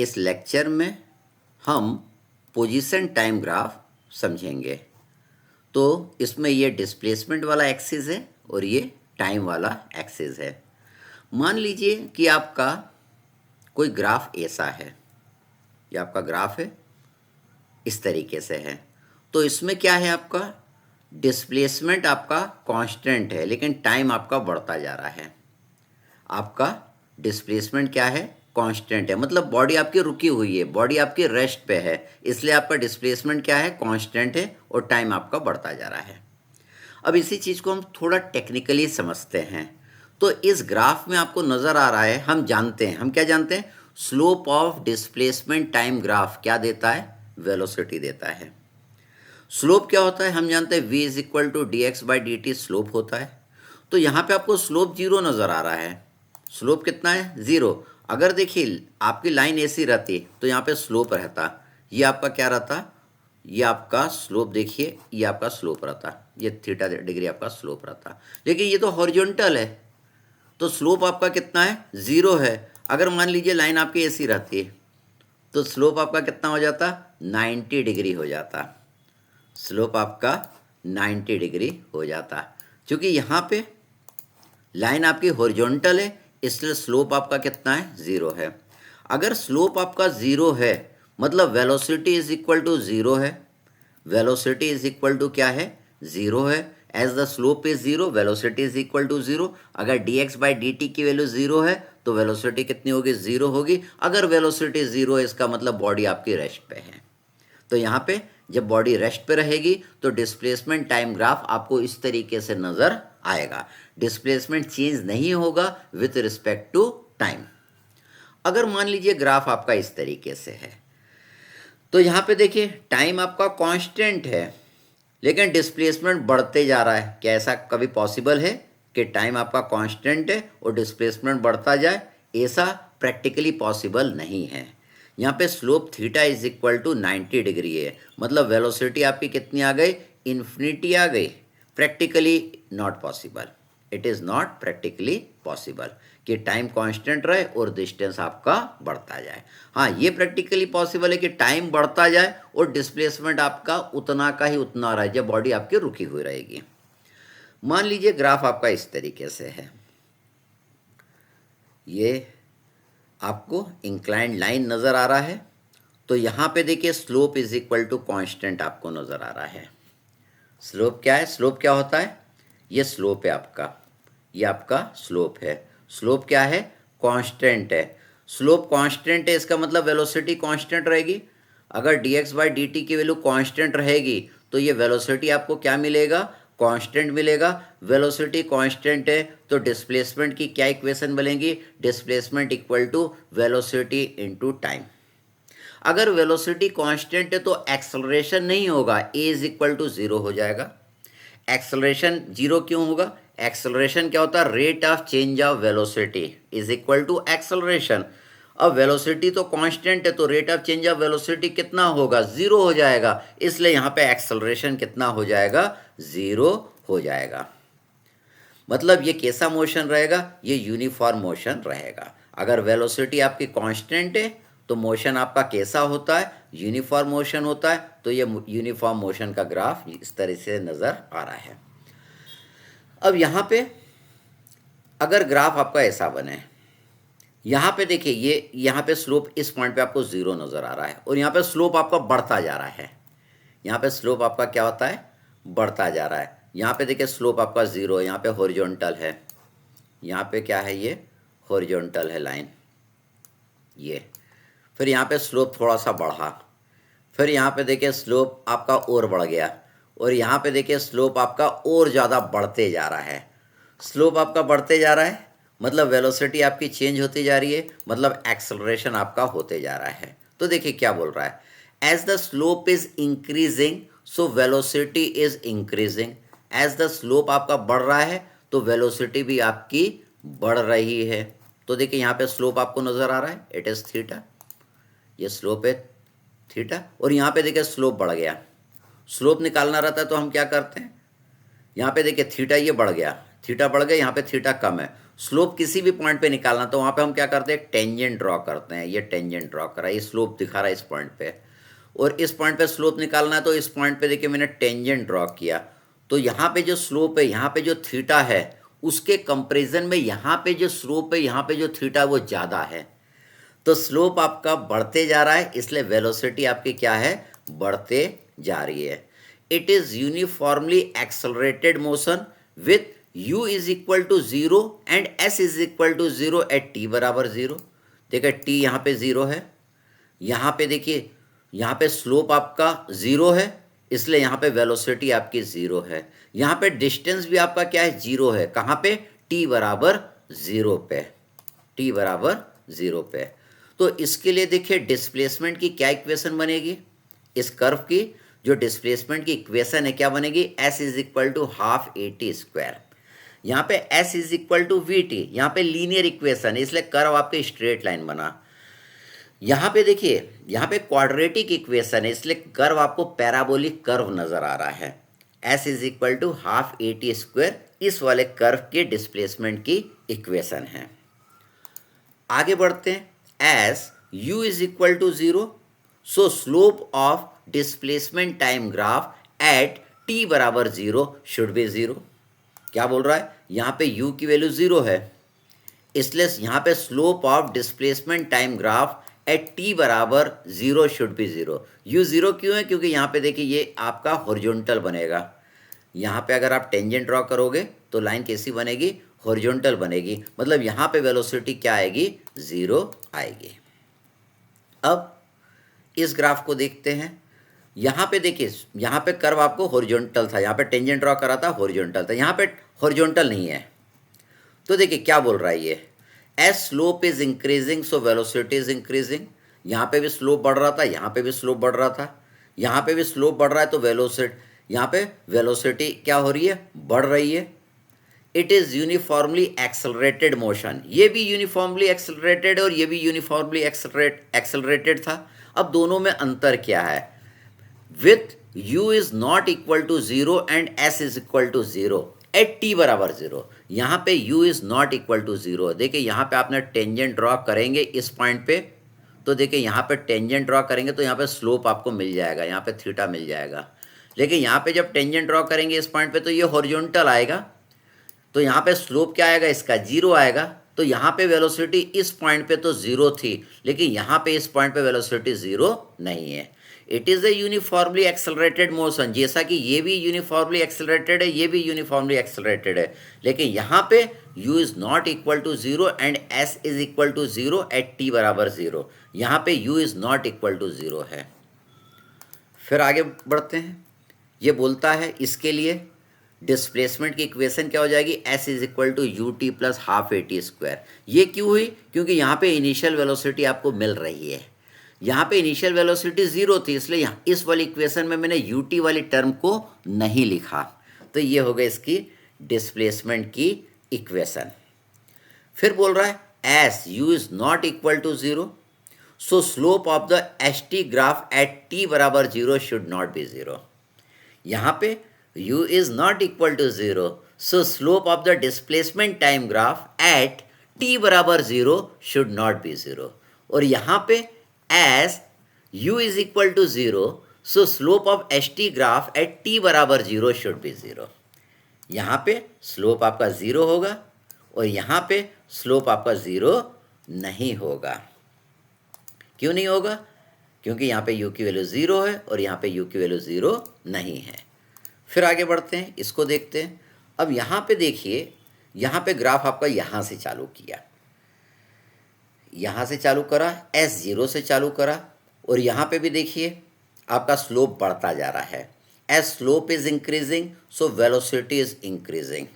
इस लेक्चर में हम पोजीशन टाइम ग्राफ समझेंगे। तो इसमें ये डिस्प्लेसमेंट वाला एक्सिस है और ये टाइम वाला एक्सिस है। मान लीजिए कि आपका कोई ग्राफ ऐसा है, ये आपका ग्राफ है, इस तरीके से है। तो इसमें क्या है, आपका डिस्प्लेसमेंट आपका कांस्टेंट है लेकिन टाइम आपका बढ़ता जा रहा है। आपका डिस्प्लेसमेंट क्या है, कांस्टेंट है, मतलब बॉडी आपकी रुकी हुई है, बॉडी आपकी रेस्ट पे है, इसलिए आपका डिस्प्लेसमेंट क्या है, कांस्टेंट है और टाइम आपका बढ़ता जा रहा है। अब इसी चीज़ को हम थोड़ा टेक्निकली समझते हैं। तो इस ग्राफ में आपको नज़र आ रहा है, हम जानते हैं, हम क्या जानते हैं, slope of displacement time graph क्या देता है, वेलोसिटी देता है। स्लोप क्या होता है, हम जानते हैं v is equal to d x by D t slope होता है। तो यहाँ पे आपको स्लोप जीरो नज़र आ रहा है। स्लोप कितना है, ज़ीरो। अगर देखिए आपकी लाइन ऐसी रहती तो यहाँ पे स्लोप रहता, ये आपका क्या रहता, ये आपका स्लोप, देखिए ये आपका स्लोप रहता, ये थीटा डिग्री आपका स्लोप रहता। लेकिन ये तो हॉरिजॉन्टल है तो स्लोप आपका कितना है, ज़ीरो है। अगर मान लीजिए लाइन आपकी ऐसी रहती तो स्लोप आपका कितना हो जाता, 90 डिग्री हो जाता। स्लोप आपका 90 डिग्री हो जाता। क्योंकि यहाँ पे लाइन आपकी हॉरिजॉन्टल है इसलिए स्लोप आपका कितना है, ज़ीरो है। अगर स्लोप आपका ज़ीरो है मतलब velocity is equal to zero है। वेलोसिटी इज इक्वल टू क्या है, ज़ीरो है। As the slope is zero velocity is equal to zero. अगर D x by D T की वैल्यू ज़ीरो है तो वेलोसिटी कितनी होगी, ज़ीरो होगी। अगर वेलोसिटी ज़ीरो है इसका मतलब बॉडी आपकी रेस्ट पे है। तो यहाँ पे जब बॉडी रेस्ट पे रहेगी तो डिस्प्लेसमेंट टाइम ग्राफ आपको इस तरीके से नज़र आएगा। डिस्प्लेसमेंट चेंज नहीं होगा विथ रिस्पेक्ट टू टाइम। अगर मान लीजिए ग्राफ आपका इस तरीके से है तो यहाँ पे देखिए टाइम आपका कांस्टेंट है लेकिन डिस्प्लेसमेंट बढ़ते जा रहा है। क्या ऐसा कभी पॉसिबल है कि टाइम आपका कांस्टेंट है और डिस्प्लेसमेंट बढ़ता जाए? ऐसा प्रैक्टिकली पॉसिबल नहीं है। यहाँ पे slope theta is equal to 90 degree है, मतलब वेलोसिटी आपकी कितनी आ गई, इन्फिनिटी आ गई। Practically not possible, it is not practically possible कि टाइम कांस्टेंट रहे और डिस्टेंस आपका बढ़ता जाए। हाँ, ये प्रैक्टिकली पॉसिबल है कि टाइम बढ़ता जाए और डिस्प्लेसमेंट आपका उतना का ही उतना रहे जब बॉडी आपकी रुकी हुई रहेगी। मान लीजिए ग्राफ आपका इस तरीके से है, ये आपको इंक्लाइंड लाइन नज़र आ रहा है। तो यहाँ पे देखिए slope is equal to constant आपको नज़र आ रहा है। स्लोप क्या है, स्लोप क्या होता है, ये स्लोप है आपका, ये आपका स्लोप है। स्लोप क्या है, कांस्टेंट है। स्लोप कांस्टेंट है इसका मतलब वेलोसिटी कांस्टेंट रहेगी। अगर D x by D T की वैल्यू कांस्टेंट रहेगी तो ये वेलोसिटी आपको क्या मिलेगा, कांस्टेंट मिलेगा। वेलोसिटी कांस्टेंट है तो डिस्प्लेसमेंट की क्या इक्वेशन बनेगी, displacement equal to velocity into time. अगर वेलोसिटी कांस्टेंट है तो एक्सेलरेशन नहीं होगा, a is equal to zero हो जाएगा। एक्सेलरेशन जीरो क्यों होगा, एक्सेलरेशन क्या होता है, rate of change of velocity is equal to acceleration. अब वेलोसिटी तो कांस्टेंट है तो rate of change of velocity कितना होगा, ज़ीरो हो जाएगा। इसलिए यहाँ पे एक्सेलरेशन कितना हो जाएगा, ज़ीरो हो जाएगा। मतलब ये कैसा मोशन रहेगा, ये यूनिफॉर्म मोशन रहेगा। अगर वेलोसिटी आपकी कांस्टेंट है तो मोशन आपका कैसा होता है, यूनिफॉर्म मोशन होता है। तो ये यूनिफॉर्म मोशन का ग्राफ इस तरह से नज़र आ रहा है। अब यहाँ पे अगर ग्राफ आपका ऐसा बने, यहाँ पे देखिए ये यहाँ पे स्लोप इस पॉइंट पे आपको ज़ीरो नज़र आ रहा है और यहाँ पे स्लोप आपका बढ़ता जा रहा है। यहाँ पे स्लोप आपका क्या होता है, बढ़ता जा रहा है। यहाँ पे देखिए स्लोप आपका ज़ीरो है, यहाँ पे हॉरिजॉन्टल है, यहाँ पे क्या है, ये हॉरिजॉन्टल है लाइन ये। फिर यहाँ पे स्लोप थोड़ा सा बढ़ा, फिर यहाँ पे देखिए स्लोप आपका और बढ़ गया और यहाँ पे देखिए स्लोप आपका और ज़्यादा बढ़ते जा रहा है। स्लोप आपका बढ़ते जा रहा है मतलब वेलोसिटी आपकी चेंज होती जा रही है, मतलब एक्सेलरेशन आपका होते जा रहा है। तो देखिए क्या बोल रहा है, as the slope is increasing so velocity is increasing. As the slope आपका बढ़ रहा है तो वेलोसिटी भी आपकी बढ़ रही है। तो देखिए यहाँ पे स्लोप आपको नज़र आ रहा है, इट इज़ थीटा, ये स्लोप है थीटा। और यहाँ पे देखिए स्लोप बढ़ गया, स्लोप निकालना रहता है तो हम क्या करते हैं, यहाँ पे देखिए थीटा ये बढ़ गया, थीटा बढ़ गया, यहाँ पे थीटा कम है, स्लोप किसी भी पॉइंट पे निकालना तो वहाँ पे हम क्या करते हैं, टेंजेंट ड्रॉ करते हैं। ये टेंजेंट ड्रॉ करा, ये स्लोप दिखा रहा है इस पॉइंट पे, और इस पॉइंट पे स्लोप निकालना है तो इस पॉइंट पे देखिए मैंने टेंजेंट ड्रॉ किया, तो यहाँ पे जो स्लोप है, यहाँ पे जो थीटा है, उसके कंपेरिजन में यहाँ पे जो स्लोप है, यहाँ पे जो थीटा वो ज़्यादा है, तो स्लोप आपका बढ़ते जा रहा है, इसलिए वेलोसिटी आपकी क्या है, बढ़ते जा रही है। It is uniformly accelerated motion with u is equal to 0 and s is equal to 0 at t बराबर 0। देखिए t यहाँ पे 0 है, यहाँ पे देखिए यहाँ पे स्लोप आपका 0 है, इसलिए यहाँ पे वेलोसिटी आपकी 0 है। यहाँ पे डिस्टेंस भी आपका क्या है, 0 है। कहाँ पे, t बराबर 0 पे, t बराबर 0 पे। तो इसके लिए देखिए डिस्प्लेसमेंट की क्या इक्वेशन बनेगी, इस कर्व की जो डिस्प्लेसमेंट की इक्वेशन है क्या बनेगी, s is equal to half A T square. यहाँ पे s is equal to v t, यहाँ पे लीनियर इक्वेशन है इसलिए कर्व आपके स्ट्रेट लाइन बना। यहाँ पे देखिए यहाँ पे क्वाड्रेटिक इक्वेशन है इसलिए कर्व आपको पैराबोलिक कर्व नजर आ रहा है। s is equal to half A T square इस वाले कर्व के डिस्प्लेसमेंट की इक्वेशन है। आगे बढ़ते हैं, as u is equal to 0, so slope of displacement time graph at t बराबर 0 शुड बी 0। क्या बोल रहा है, यहाँ पे u की वैल्यू 0 है, इसलिए यहाँ पे slope of displacement time graph at t बराबर 0 शुड बी 0। u 0 क्यों है, क्योंकि यहाँ पे देखिए ये आपका हॉरिजॉन्टल बनेगा। यहाँ पे अगर आप टेंजेंट ड्रॉ करोगे तो लाइन कैसी बनेगी, हॉरिजॉन्टल बनेगी, मतलब यहाँ पे वेलोसिटी क्या आएगी, 0 आएगी। अब इस ग्राफ को देखते हैं, यहाँ पे देखिए यहाँ पे कर्व आपको हॉरिजॉन्टल था, यहाँ पे टेंजेंट ड्रॉ करा था हॉरिजॉन्टल था, यहाँ पे हॉरिजॉन्टल नहीं है। तो देखिए क्या बोल रहा है ये, as slope is increasing so velocity is increasing. यहाँ पे भी स्लोप बढ़ रहा था, यहाँ पे भी स्लोप बढ़ रहा था, यहाँ पे भी स्लोप बढ़ रहा है, तो वेलोसिटी यहाँ पे वेलोसिटी क्या हो रही है, बढ़ रही है। It is uniformly accelerated motion, ये भी यूनिफॉर्मली एक्सेलरेटेड है और ये भी यूनिफॉर्मली एक्सेलरेटेड था। अब दोनों में अंतर क्या है, with u is not equal to 0 and s is equal to 0 at t बराबर 0। यहाँ पे u is not equal to 0, देखिए यहाँ पे आपने टेंजेंट ड्रॉ करेंगे इस पॉइंट पे, तो देखिए यहाँ पे टेंजेंट ड्रॉ करेंगे तो यहाँ पे स्लोप आपको मिल जाएगा, यहाँ पे थीटा मिल जाएगा। लेकिन यहाँ पे जब टेंजेंट ड्रॉ करेंगे इस पॉइंट पे तो ये हॉरिजॉन्टल आएगा, तो यहाँ पे स्लोप क्या आएगा, इसका 0 आएगा। तो यहाँ पे वेलोसिटी इस पॉइंट पे तो 0 थी, लेकिन यहाँ पे इस पॉइंट पे वेलोसिटी 0 नहीं है। It is a uniformly accelerated motion, जैसा कि ये भी यूनिफॉर्मली एक्सेलरेटेड है, ये भी यूनिफॉर्मली एक्सेलरेटेड है, लेकिन यहाँ पे u is not equal to 0 and s is equal to 0 at t बराबर 0। यहाँ पे u is not equal to 0 है। फिर आगे बढ़ते हैं, ये बोलता है इसके लिए डिस्प्लेसमेंट की इक्वेशन क्या हो जाएगी, s is equal to u T plus half A T square. ये क्यों हुई, क्योंकि यहाँ पे इनिशियल वेलोसिटी आपको मिल रही है, यहाँ पे इनिशियल वेलोसिटी 0 थी, इसलिए यहाँ इस वाली इक्वेशन में मैंने यू टी वाली टर्म को नहीं लिखा। तो ये हो गया इसकी डिस्प्लेसमेंट की इक्वेशन। फिर बोल रहा है s u is not equal to 0, so slope of the s t graph at t बराबर 0 शुड नॉट बी 0। यहाँ पे u is not equal to 0, so slope of the displacement time graph at t बराबर 0 should not be 0। और यहाँ पे as u is equal to 0, so slope of st graph at t बराबर 0 should be 0। यहाँ पे slope आपका 0 होगा और यहाँ पे स्लोप आपका 0 नहीं होगा। क्यों नहीं होगा, क्योंकि यहाँ पे u की वैल्यू 0 है और यहाँ पे u की वैल्यू 0 नहीं है। फिर आगे बढ़ते हैं, इसको देखते हैं। अब यहाँ पे देखिए, यहाँ पे ग्राफ आपका यहाँ से चालू किया, यहाँ से चालू करा, S0 से चालू करा, और यहाँ पे भी देखिए आपका स्लोप बढ़ता जा रहा है। As slope is increasing so velocity is increasing,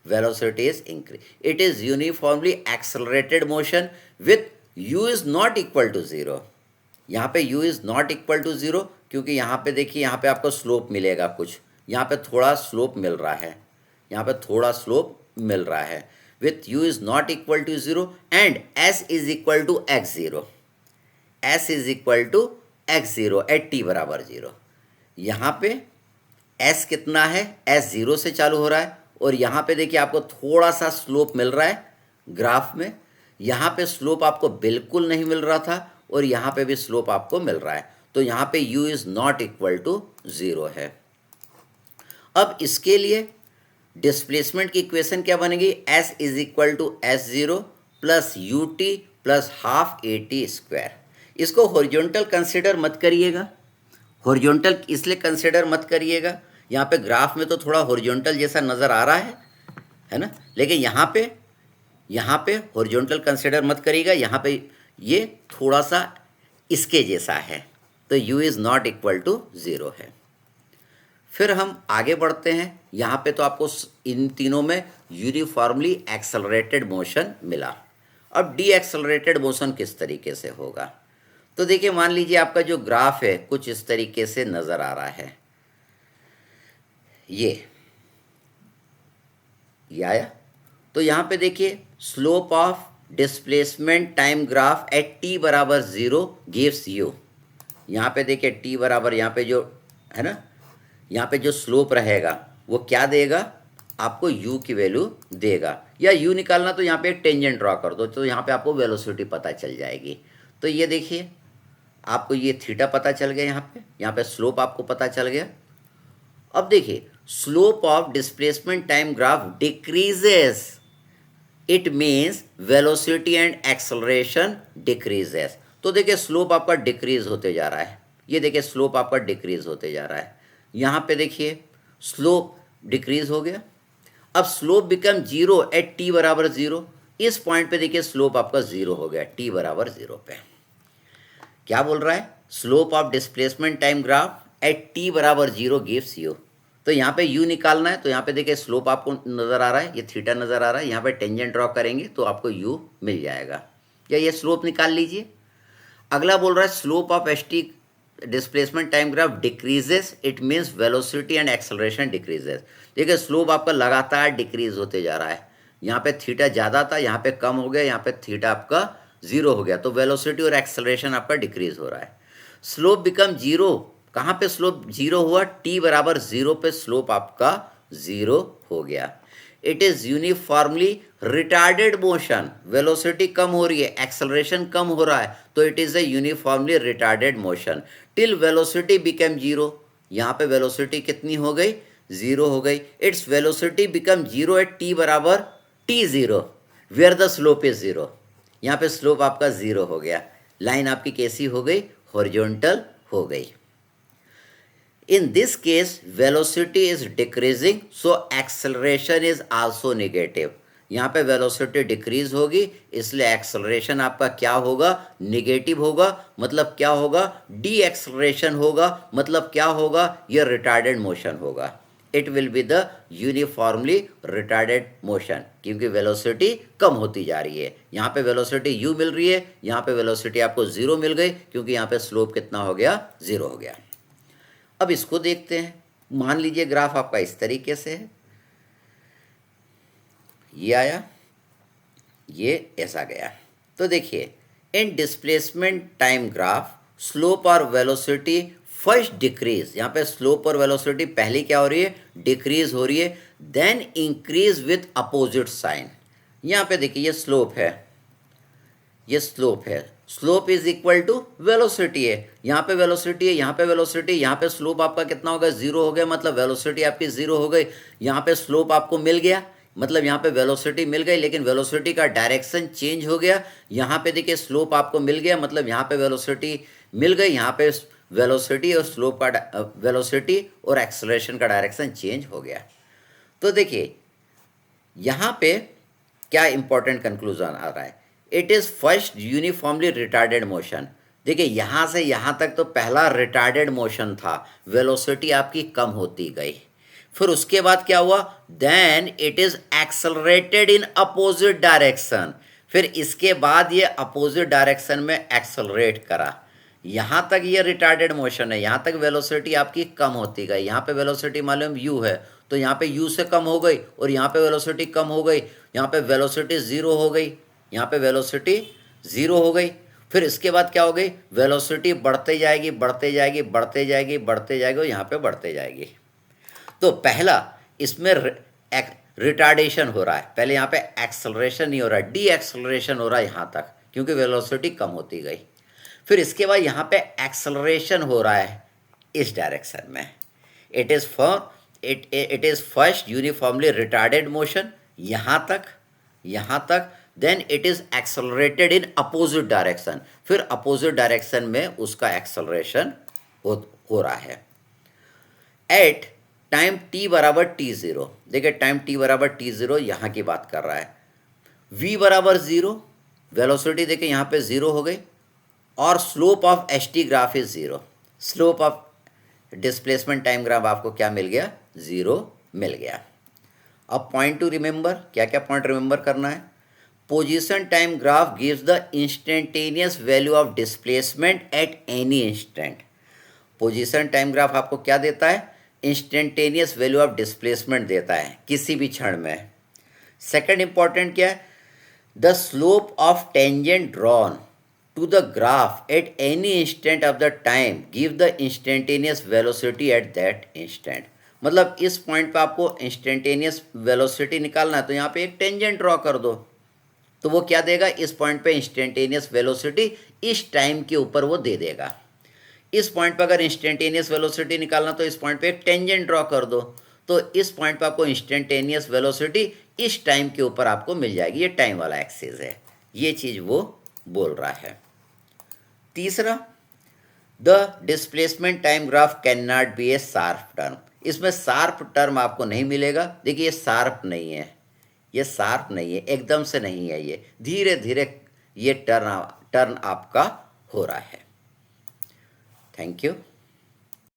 velocity is increase. It is uniformly accelerated motion with u is not equal to 0। यहाँ पे u is not equal to 0 क्योंकि यहाँ पे देखिए यहाँ पे आपको स्लोप मिलेगा कुछ, यहाँ पे थोड़ा स्लोप मिल रहा है, यहाँ पे थोड़ा स्लोप मिल रहा है। With u is not equal to 0 and s is equal to x0, s is equal to x0 at t बराबर 0। यहाँ पे s कितना है, s 0 से चालू हो रहा है और यहाँ पे देखिए आपको थोड़ा सा स्लोप मिल रहा है, ग्राफ में यहाँ पे स्लोप आपको बिल्कुल नहीं मिल रहा था और यहाँ पे भी स्लोप आपको मिल रहा है, तो यहाँ पे u is not equal to 0 है। अब इसके लिए डिस्प्लेसमेंट की इक्वेशन क्या बनेगी, s is equal to s0 plus U T plus half A T square. इसको हॉरिजॉन्टल कंसिडर मत करिएगा, हॉरिजॉन्टल इसलिए कंसिडर मत करिएगा, यहाँ पे ग्राफ में तो थोड़ा हॉरिजॉन्टल जैसा नज़र आ रहा है ना, लेकिन यहाँ पे हॉरिजॉन्टल कंसिडर मत करिएगा, यहाँ पे ये थोड़ा सा इसके जैसा है, तो u is not equal to 0 है। फिर हम आगे बढ़ते हैं, यहाँ पे तो आपको इन तीनों में यूनिफॉर्मली एक्सेलरेटेड मोशन मिला। अब डी एक्सेलरेटेड मोशन किस तरीके से होगा, तो देखिए मान लीजिए आपका जो ग्राफ है कुछ इस तरीके से नज़र आ रहा है, ये आया। तो यहाँ पे देखिए slope of displacement time graph at t बराबर 0 गिव्स u। यहाँ पे देखिए t बराबर, यहाँ पे जो है ना, यहाँ पे जो स्लोप रहेगा वो क्या देगा, आपको u की वैल्यू देगा, या u निकालना तो यहाँ पे एक टेंजेंट ड्रॉ कर दो, तो यहाँ पे आपको वेलोसिटी पता चल जाएगी। तो ये देखिए आपको ये थीटा पता चल गया, यहाँ पे स्लोप आपको पता चल गया। अब देखिए slope of displacement time graph decreases, it means velocity and acceleration decreases. तो देखिए स्लोप आपका डिक्रीज होते जा रहा है, ये देखिए स्लोप आपका डिक्रीज होते जा रहा है, यहाँ पे देखिए स्लोप डिक्रीज हो गया। अब स्लोप बिकम 0 एट t बराबर 0, इस पॉइंट पे देखिए स्लोप आपका 0 हो गया t बराबर 0 पे। क्या बोल रहा है, slope of displacement time graph at t बराबर 0 गिव्स u। तो यहाँ पे u निकालना है, तो यहाँ पे देखिए स्लोप आपको नज़र आ रहा है, ये थीटा नज़र आ रहा है, यहाँ पे टेंजेंट ड्रॉ करेंगे तो आपको u मिल जाएगा, या ये स्लोप निकाल लीजिए। अगला बोल रहा है slope of S T displacement time graph decreases, it means velocity and acceleration decreases. देखिए स्लोप आपका लगातार डिक्रीज होते जा रहा है, यहाँ पे थीटा ज़्यादा था, यहाँ पे कम हो गया, यहाँ पे थीटा आपका 0 हो गया, तो वेलोसिटी और एक्सेलरेशन आपका डिक्रीज हो रहा है। स्लोप बिकम 0, कहाँ पे स्लोप 0 हुआ, t बराबर 0 पे स्लोप आपका 0 हो गया। It is uniformly retarded motion, velocity कम हो रही है, एक्सेलरेशन कम हो रहा है, तो it is a uniformly retarded motion till velocity become 0। यहाँ पे वेलोसिटी कितनी हो गई, 0 हो गई। Its velocity become 0 at t बराबर t0 where the slope is 0। यहाँ पे स्लोप आपका 0 हो गया, लाइन आपकी कैसी हो गई, हॉरिजॉन्टल हो गई। In this case, velocity is decreasing, so acceleration is also negative. यहाँ पे वेलोसिटी डिक्रीज होगी, इसलिए एक्सेलरेशन आपका क्या होगा, निगेटिव होगा। मतलब क्या होगा, डी एक्सेलरेशन होगा, मतलब क्या होगा, यह रिटार्डेड मोशन होगा। It will be the uniformly retarded motion, क्योंकि वेलोसिटी कम होती जा रही है। यहाँ पे वेलोसिटी u मिल रही है, यहाँ पे वेलोसिटी आपको 0 मिल गई, क्योंकि यहाँ पे स्लोप कितना हो गया, 0 हो गया। अब इसको देखते हैं, मान लीजिए ग्राफ आपका इस तरीके से है, ये आया, ये ऐसा गया। तो देखिए इन डिस्प्लेसमेंट टाइम ग्राफ स्लोप और वेलोसिटी फर्स्ट डिक्रीज, यहाँ पे स्लोप और वेलोसिटी पहले क्या हो रही है, डिक्रीज हो रही है, then increase with opposite sign. यहाँ पे देखिए ये स्लोप है, ये स्लोप है, slope is equal to velocity है, यहाँ पे वेलोसिटी है, यहाँ पे वेलोसिटी, यहाँ पे स्लोप आपका कितना होगा, 0 हो गया, मतलब वेलोसिटी आपकी 0 हो गई। यहाँ पे स्लोप आपको मिल गया, मतलब यहाँ पे वेलोसिटी मिल गई, लेकिन वेलोसिटी का डायरेक्शन चेंज हो गया। यहाँ पे देखिए स्लोप आपको मिल गया, मतलब यहाँ पे वेलोसिटी मिल गई, यहाँ पे वेलोसिटी और स्लोप का वेलोसिटी और एक्सेलरेशन का डायरेक्शन चेंज हो गया। तो देखिए यहाँ पे क्या इंपॉर्टेंट कंक्लूजन आ रहा है, it is first uniformly retarded motion. देखिए यहाँ से यहाँ तक तो पहला रिटार्डेड मोशन था, वेलोसिटी आपकी कम होती गई। फिर उसके बाद क्या हुआ, then it is accelerated in opposite direction, फिर इसके बाद ये अपोजिट डायरेक्शन में एक्सेलरेट करा। यहाँ तक ये रिटार्डेड मोशन है, यहाँ तक वेलोसिटी आपकी कम होती गई। यहाँ पे वेलोसिटी मालूम u है, तो यहाँ पे u से कम हो गई, और यहाँ पे वेलोसिटी कम हो गई, यहाँ पे वेलोसिटी 0 हो गई, यहाँ पे वेलोसिटी 0 हो गई। फिर इसके बाद क्या हो गई, वेलोसिटी बढ़ते जाएगी, बढ़ते जाएगी, बढ़ते जाएगी, बढ़ते जाएगी, और यहाँ पे बढ़ते जाएगी। तो पहला इसमें रिटार्डेशन हो रहा है, पहले यहाँ पे एक्सेलरेशन नहीं हो रहा है, डी एक्सेलरेशन हो रहा है यहाँ तक, क्योंकि वेलोसिटी कम होती गई। फिर इसके बाद यहाँ पे एक्सेलरेशन हो रहा है इस डायरेक्शन में। It is first uniformly retarded motion यहाँ तक, then it is accelerated in opposite direction, फिर अपोजिट डायरेक्शन में उसका एक्सेलरेशन हो रहा है। एट टाइम t बराबर t0, देखिए टाइम t बराबर t0 यहाँ की बात कर रहा है। v बराबर 0, वेलोसिटी देखिए यहाँ पे 0 हो गई, और slope of st graph is 0, slope of displacement time graph आपको क्या मिल गया, 0 मिल गया। अब पॉइंट टू रिमेंबर, क्या क्या पॉइंट रिमेंबर करना है। Position time graph gives the instantaneous value of displacement eight any instant. Position time graph आपको क्या देता है, इंस्टेंटेनियस वैल्यू ऑफ डिस्प्लेसमेंट देता है किसी भी क्षण में। सेकंड इंपॉर्टेंट क्या है, the slope of tangent drawn to the graph at any instant of the time give the instantaneous velocity at that instant. मतलब इस पॉइंट पे आपको इंस्टेंटेनियस वेलोसिटी निकालना है, तो यहाँ पे एक टेंजेंट ड्रॉ कर दो, तो वो क्या देगा, इस पॉइंट पे इंस्टेंटेनियस वेलोसिटी इस टाइम के ऊपर वो दे देगा। इस पॉइंट पर अगर इंस्टेंटेनियस वेलोसिटी निकालना तो इस पॉइंट पे एक टेंजेंट ड्रॉ कर दो, तो इस पॉइंट पर आपको इंस्टेंटेनियस वेलोसिटी इस टाइम के ऊपर आपको मिल जाएगी। ये टाइम वाला एक्सिस है, ये चीज़ वो बोल रहा है। तीसरा, the displacement time graph can not be A sharp term. इसमें शार्प टर्म आपको नहीं मिलेगा। देखिए ये शार्प नहीं है, ये शार्प नहीं है, एकदम से नहीं है, ये धीरे धीरे ये टर्न आपका हो रहा है। Thank you.